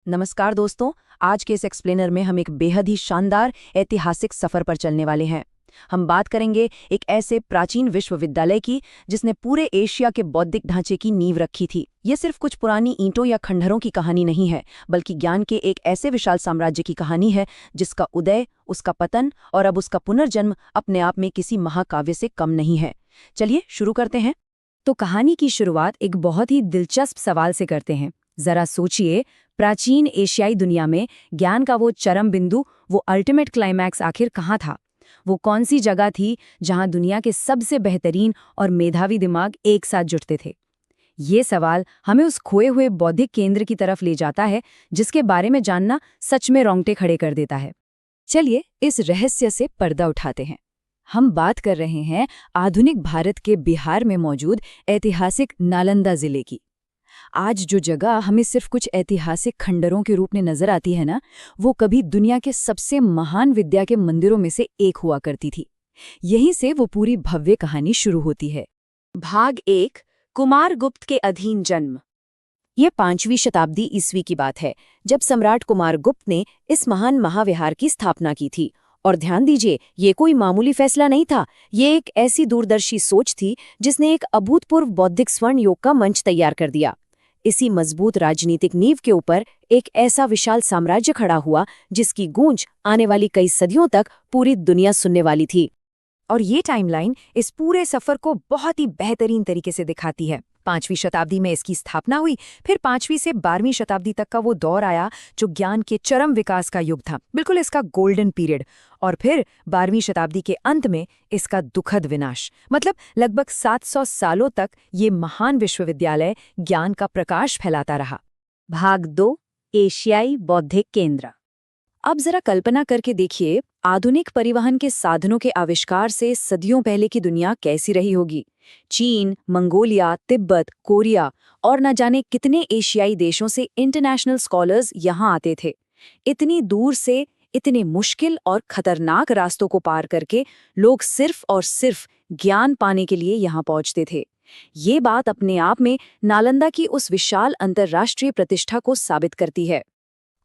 नमस्कार दोस्तों। आज के इस एक्सप्लेनर में हम एक बेहद ही शानदार ऐतिहासिक सफर पर चलने वाले हैं। हम बात करेंगे एक ऐसे प्राचीन विश्वविद्यालय की जिसने पूरे एशिया के बौद्धिक ढांचे की नींव रखी थी। ये सिर्फ कुछ पुरानी ईंटों या खंडहरों की कहानी नहीं है, बल्कि ज्ञान के एक ऐसे विशाल साम्राज्य की कहानी है जिसका उदय, उसका पतन और अब उसका पुनर्जन्म अपने आप में किसी महाकाव्य से कम नहीं है। चलिए शुरू करते हैं। तो कहानी की शुरुआत एक बहुत ही दिलचस्प सवाल से करते हैं। जरा सोचिए, प्राचीन एशियाई दुनिया में ज्ञान का वो चरम बिंदु, वो अल्टीमेट क्लाइमैक्स आखिर कहाँ था? वो कौन सी जगह थी जहां दुनिया के सबसे बेहतरीन और मेधावी दिमाग एक साथ जुटते थे? ये सवाल हमें उस खोए हुए बौद्धिक केंद्र की तरफ ले जाता है जिसके बारे में जानना सच में रोंगटे खड़े कर देता है। चलिए इस रहस्य से पर्दा उठाते हैं। हम बात कर रहे हैं आधुनिक भारत के बिहार में मौजूद ऐतिहासिक नालंदा जिले की। आज जो जगह हमें सिर्फ कुछ ऐतिहासिक खंडरों के रूप में नजर आती है ना, वो कभी दुनिया के सबसे महान विद्या के मंदिरों में से एक हुआ करती थी। यहीं से वो पूरी भव्य कहानी शुरू होती है। भाग 1, कुमारगुप्त के अधीन जन्म। ये 5वीं शताब्दी ईस्वी की बात है, जब सम्राट कुमारगुप्त ने इस महान महाविहार की स्थापना की थी। और ध्यान दीजिए, ये कोई मामूली फैसला नहीं था। ये एक ऐसी दूरदर्शी सोच थी जिसने एक अभूतपूर्व बौद्धिक स्वर्ण योग का मंच तैयार कर दिया। इसी मजबूत राजनीतिक नींव के ऊपर एक ऐसा विशाल साम्राज्य खड़ा हुआ जिसकी गूंज आने वाली कई सदियों तक पूरी दुनिया सुनने वाली थी। और ये टाइमलाइन इस पूरे सफर को बहुत ही बेहतरीन तरीके से दिखाती है। 5वीं शताब्दी में इसकी स्थापना हुई, फिर 5वीं से 12वीं शताब्दी तक का वो दौर आया जो ज्ञान के चरम विकास का युग था, बिल्कुल इसका गोल्डन पीरियड। और फिर 12वीं शताब्दी के अंत में इसका दुखद विनाश। मतलब लगभग 700 सालों तक ये महान विश्वविद्यालय ज्ञान का प्रकाश फैलाता रहा। भाग 2, एशियाई बौद्धिक केंद्र। अब जरा कल्पना करके देखिए, आधुनिक परिवहन के साधनों के आविष्कार से सदियों पहले की दुनिया कैसी रही होगी। चीन, मंगोलिया, तिब्बत, कोरिया और न जाने कितने एशियाई देशों से इंटरनेशनल स्कॉलर्स यहाँ आते थे। इतनी दूर से, इतने मुश्किल और खतरनाक रास्तों को पार करके लोग सिर्फ और सिर्फ ज्ञान पाने के लिए यहाँ पहुँचते थे। ये बात अपने आप में नालंदा की उस विशाल अंतर्राष्ट्रीय प्रतिष्ठा को साबित करती है।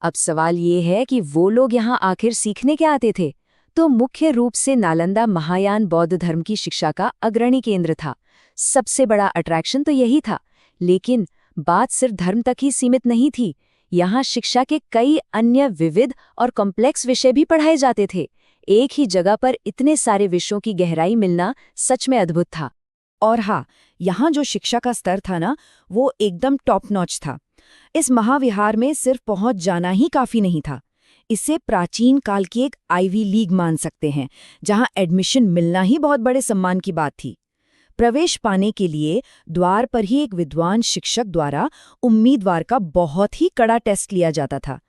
अब सवाल ये है कि वो लोग यहाँ आखिर सीखने क्या आते थे? तो मुख्य रूप से नालंदा महायान बौद्ध धर्म की शिक्षा का अग्रणी केंद्र था। सबसे बड़ा अट्रैक्शन तो यही था। लेकिन बात सिर्फ धर्म तक ही सीमित नहीं थी। यहाँ शिक्षा के कई अन्य विविध और कॉम्प्लेक्स विषय भी पढ़ाए जाते थे। एक ही जगह पर इतने सारे विषयों की गहराई मिलना सच में अद्भुत था। और हाँ, यहाँ जो शिक्षा का स्तर था ना, वो एकदम टॉप नॉच था। इस महाविहार में सिर्फ पहुंच जाना ही काफी नहीं था। इसे प्राचीन काल की एक आईवी लीग मान सकते हैं, जहां एडमिशन मिलना ही बहुत बड़े सम्मान की बात थी। प्रवेश पाने के लिए द्वार पर ही एक विद्वान शिक्षक द्वारा उम्मीदवार का बहुत ही कड़ा टेस्ट लिया जाता था।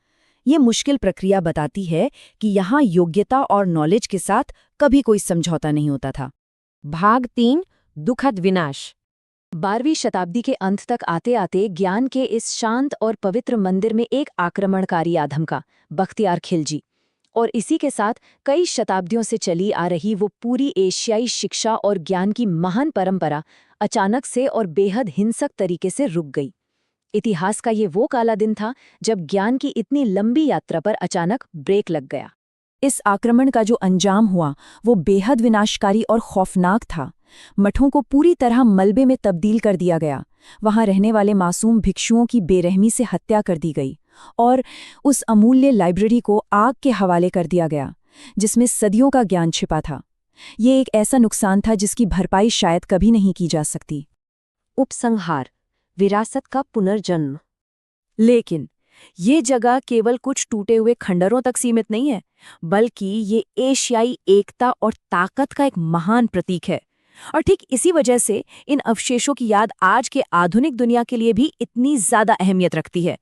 ये मुश्किल प्रक्रिया बताती है कि यहाँ योग्यता और नॉलेज के साथ कभी कोई समझौता नहीं होता था। भाग 3, दुखद विनाश। 12वीं शताब्दी के अंत तक आते आते ज्ञान के इस शांत और पवित्र मंदिर में एक आक्रमणकारी आधमका, बख्तियार खिलजी। और इसी के साथ कई शताब्दियों से चली आ रही वो पूरी एशियाई शिक्षा और ज्ञान की महान परंपरा अचानक से और बेहद हिंसक तरीके से रुक गई। इतिहास का ये वो काला दिन था जब ज्ञान की इतनी लंबी यात्रा पर अचानक ब्रेक लग गया। इस आक्रमण का जो अंजाम हुआ वो बेहद विनाशकारी और खौफनाक था। मठों को पूरी तरह मलबे में तब्दील कर दिया गया। वहां रहने वाले मासूम भिक्षुओं की बेरहमी से हत्या कर दी गई और उस अमूल्य लाइब्रेरी को आग के हवाले कर दिया गया जिसमें सदियों का ज्ञान छिपा था। ये एक ऐसा नुकसान था जिसकी भरपाई शायद कभी नहीं की जा सकती। उपसंहार, विरासत का पुनर्जन्म। लेकिन ये जगह केवल कुछ टूटे हुए खंडरों तक सीमित नहीं है, बल्कि ये एशियाई एकता और ताकत का एक महान प्रतीक है। और ठीक इसी वजह से इन अवशेषों की याद आज के आधुनिक दुनिया के लिए भी इतनी ज्यादा अहमियत रखती है।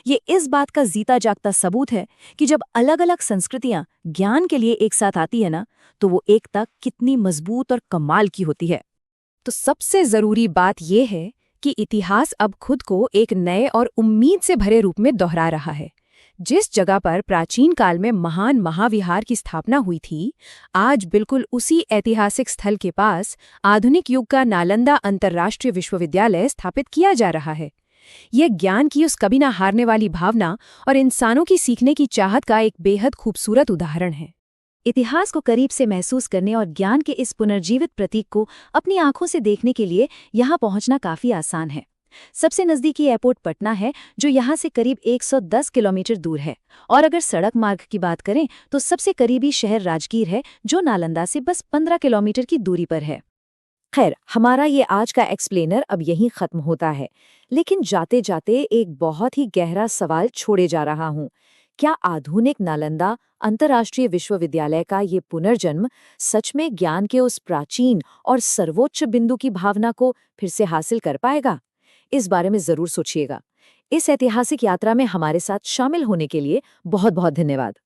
ये इस बात का जीता जागता सबूत है कि जब अलग अलग संस्कृतियां ज्ञान के लिए एक साथ आती है ना, तो वो एकता कितनी मजबूत और कमाल की होती है। तो सबसे जरूरी बात यह है कि इतिहास अब खुद को एक नए और उम्मीद से भरे रूप में दोहरा रहा है। जिस जगह पर प्राचीन काल में महान महाविहार की स्थापना हुई थी, आज बिल्कुल उसी ऐतिहासिक स्थल के पास आधुनिक युग का नालंदा अंतर्राष्ट्रीय विश्वविद्यालय स्थापित किया जा रहा है। यह ज्ञान की उस कभी ना हारने वाली भावना और इंसानों की सीखने की चाहत का एक बेहद खूबसूरत उदाहरण है। इतिहास को करीब से महसूस करने और ज्ञान के इस पुनर्जीवित प्रतीक को अपनी आंखों से देखने के लिए यहाँ पहुंचना काफी आसान है। सबसे नजदीकी एयरपोर्ट पटना है, जो यहाँ से करीब 110 किलोमीटर दूर है। और अगर सड़क मार्ग की बात करें तो सबसे करीबी शहर राजगीर है, जो नालंदा से बस 15 किलोमीटर की दूरी पर है। खैर, हमारा ये आज का एक्सप्लेनर अब यहीं खत्म होता है, लेकिन जाते जाते एक बहुत ही गहरा सवाल छोड़े जा रहा हूँ। क्या आधुनिक नालंदा अंतर्राष्ट्रीय विश्वविद्यालय का ये पुनर्जन्म सच में ज्ञान के उस प्राचीन और सर्वोच्च बिंदु की भावना को फिर से हासिल कर पाएगा? इस बारे में जरूर सोचिएगा। इस ऐतिहासिक यात्रा में हमारे साथ शामिल होने के लिए बहुत बहुत धन्यवाद।